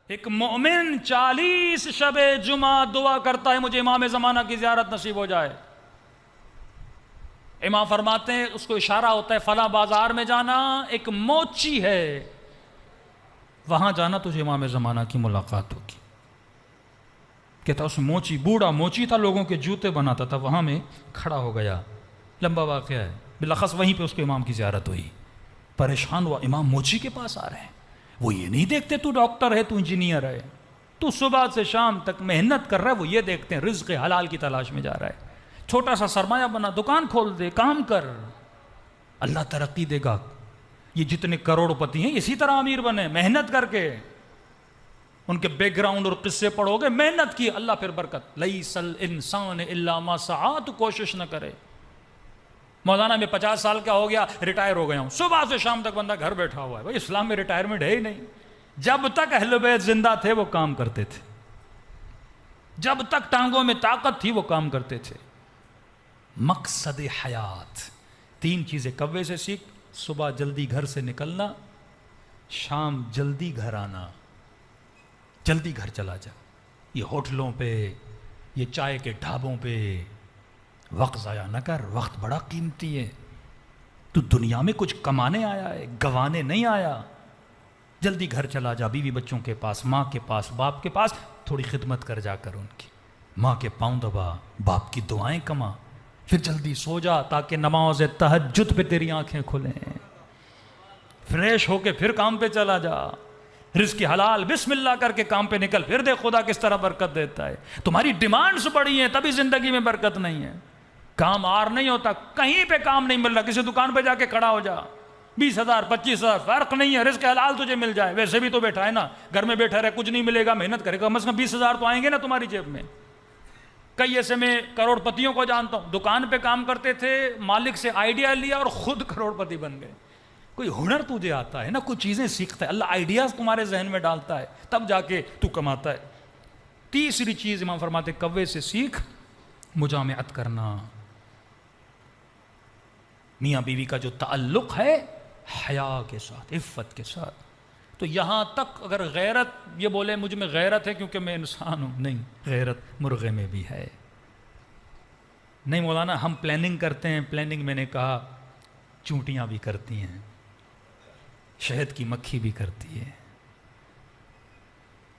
ایک مومن 40 شب جمعہ دعا کرتا ہے مجھے امام زمانہ کی زیارت نصیب ہو جائے. امام فرماتے ہیں اس کو اشارہ ہوتا ہے فلاں بازار میں جانا، ایک موچی ہے، وہاں جانا تجھے امام زمانہ کی ملاقات ہوگی. کہتا اس موچی، بوڑھا موچی تھا، لوگوں کے جوتے بناتا تھا، وہاں میں کھڑا ہو گیا. لمبا واقعہ ہے. بلاخص وہیں پہ اس کے امام کی زیارت ہوئی. پریشان ہوا، امام موچی کے پاس آ رہے ہیں. وہ یہ نہیں دیکھتے تو ڈاکٹر ہے، تو انجینئر ہے، تو صبح سے شام تک محنت کر رہا ہے. وہ یہ دیکھتے ہیں رزق حلال کی تلاش میں جا رہا ہے. چھوٹا سا سرمایہ بنا، دکان کھول دے، کام کر، اللہ ترقی دے گا. یہ جتنے کروڑ پتی ہیں اسی طرح امیر بنے، محنت کر کے. ان کے بیک گراؤنڈ اور قصے پڑھو گے، محنت کی، اللہ پھر برکت. لیس الانسان الا ما سعی، تو کوشش نہ کرے. مولانا میں 50 سال کا ہو گیا، ریٹائر ہو گیا ہوں، صبح سے شام تک بندہ گھر بیٹھا ہوا ہے. بھائی اسلام میں ریٹائرمنٹ ہے ہی نہیں. جب تک اہل بیت زندہ تھے وہ کام کرتے تھے، جب تک ٹانگوں میں طاقت تھی وہ کام کرتے تھے. مقصد حیات 3 چیزیں کوے سے سیکھ. صبح جلدی گھر سے نکلنا، شام جلدی گھر آنا. جلدی گھر چلا جا. یہ ہوٹلوں پہ، یہ چائے کے ڈھابوں پہ وقت ضائع نہ کر. وقت بڑا قیمتی ہے. تو دنیا میں کچھ کمانے آیا ہے، گوانے نہیں آیا. جلدی گھر چلا جا، بیوی بچوں کے پاس، ماں کے پاس، باپ کے پاس. تھوڑی خدمت کر جا کر ان کی. ماں کے پاؤں دبا، باپ کی دعائیں کما. پھر جلدی سو جا تاکہ نماز تہجد پہ تیری آنکھیں کھلیں. فریش ہو کے پھر کام پہ چلا جا. رزق حلال بسم اللہ کر کے کام پہ نکل. پھر دیکھ خدا کس طرح برکت دیتا ہے. تمہاری ڈیمانڈز بڑی ہیں تبھی زندگی میں برکت نہیں ہے. کام آر نہیں ہوتا، کہیں پہ کام نہیں مل رہا، کسی دکان پہ جا کے کھڑا ہو جا. 20,000 25,000 فرق نہیں ہے، رزق حلال تجھے مل جائے. ویسے بھی تو بیٹھا ہے نا، گھر میں بیٹھا رہے، کچھ نہیں ملے گا، محنت کرے گا، کم از کم 20,000 تو آئیں گے نا تمہاری جیب میں. کئی ایسے میں کروڑ پتیوں کو جانتا ہوں، دکان پہ کام کرتے تھے، مالک سے آئیڈیا لیا اور خود کروڑ پتی بن گئے. کوئی ہنر تجھے آتا ہے نا، کچھ چیزیں سیکھتا ہے، اللہ آئیڈیاز تمہارے ذہن میں ڈالتا ہے، تب جا کے تو کماتا ہے. تیسری چیز امام فرماتے کوے سے سیکھ مجامعت کرنا. میاں بیوی کا جو تعلق ہے حیا کے ساتھ، عفت کے ساتھ. تو یہاں تک اگر غیرت یہ بولے مجھ میں غیرت ہے کیونکہ میں انسان ہوں، نہیں، غیرت مرغے میں بھی ہے. نہیں مولانا ہم پلاننگ کرتے ہیں، پلاننگ میں نے کہا چونٹیاں بھی کرتی ہیں، شہد کی مکھی بھی کرتی ہے.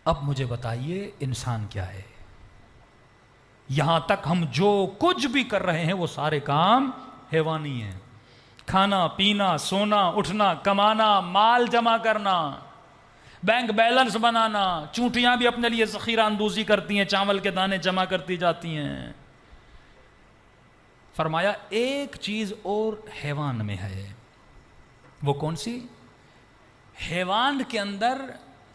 اب مجھے بتائیے انسان کیا ہے؟ یہاں تک ہم جو کچھ بھی کر رہے ہیں وہ سارے کام حیوانی ہیں. کھانا پینا، سونا اٹھنا، کمانا، مال جمع کرنا، بینک بیلنس بنانا. چونٹیاں بھی اپنے لیے ذخیرہ اندوزی کرتی ہیں، چاول کے دانے جمع کرتی جاتی ہیں. فرمایا ایک چیز اور حیوان میں ہے. وہ کون سی؟ حیوان کے اندر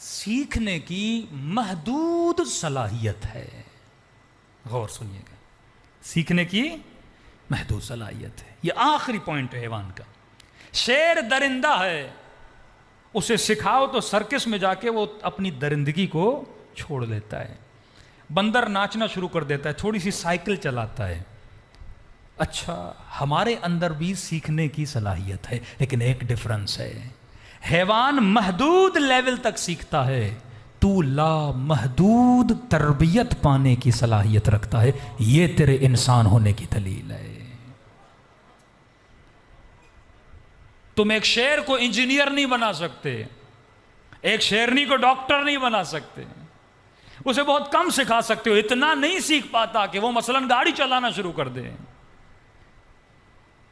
سیکھنے کی محدود صلاحیت ہے. غور سنیے گا، سیکھنے کی محدود صلاحیت ہے. یہ آخری پوائنٹ ہے حیوان کا. شیر درندہ ہے، اسے سکھاؤ تو سرکس میں جا کے وہ اپنی درندگی کو چھوڑ دیتا ہے. بندر ناچنا شروع کر دیتا ہے، تھوڑی سی سائیکل چلاتا ہے. اچھا ہمارے اندر بھی سیکھنے کی صلاحیت ہے، لیکن ایک ڈفرنس ہے. حیوان محدود لیول تک سیکھتا ہے، تو لا محدود تربیت پانے کی صلاحیت رکھتا ہے. یہ تیرے انسان ہونے کی دلیل ہے. تم ایک شیر کو انجینئر نہیں بنا سکتے، ایک شیرنی کو ڈاکٹر نہیں بنا سکتے. اسے بہت کم سکھا سکتے ہو، اتنا نہیں سیکھ پاتا کہ وہ مثلاً گاڑی چلانا شروع کر دے،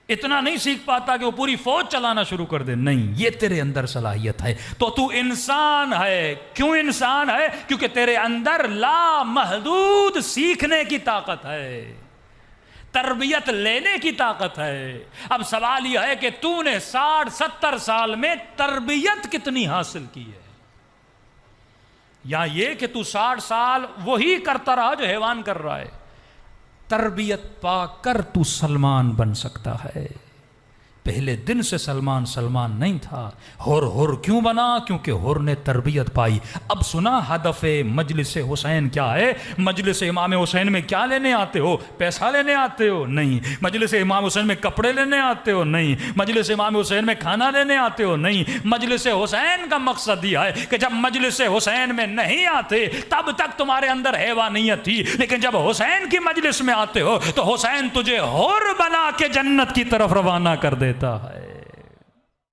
اتنا نہیں سیکھ پاتا کہ وہ پوری فوج چلانا شروع کر دے. نہیں، یہ تیرے اندر صلاحیت ہے. تو انسان ہے. کیوں انسان ہے؟ کیونکہ تیرے اندر لا محدود سیکھنے کی طاقت ہے، تربیت لینے کی طاقت ہے. اب سوال یہ ہے کہ تو نے 60-70 سال میں تربیت کتنی حاصل کی ہے؟ یا یہ کہ تو 60 سال وہی کرتا رہا جو حیوان کر رہا ہے. تربیت پا کر تو سلمان بن سکتا ہے. پہلے دن سے سلمان سلمان نہیں تھا. ہور کیوں بنا؟ کیونکہ ہور نے تربیت پائی. اب سنا ہدف مجلس حسین کیا ہے. مجلس امام حسین میں کیا لینے آتے ہو؟ پیسہ لینے آتے ہو؟ نہیں. مجلس امام حسین میں کپڑے لینے آتے ہو؟ نہیں. مجلس امام حسین میں کھانا لینے آتے ہو؟ نہیں. مجلس حسین کا مقصد یہ ہے کہ جب مجلس حسین میں نہیں آتے تب تک تمہارے اندر حیوانیت تھی، لیکن جب حسین کی مجلس میں آتے ہو تو حسین تجھے ہور بنا کے جنت کی طرف روانہ کر دیتا ہے.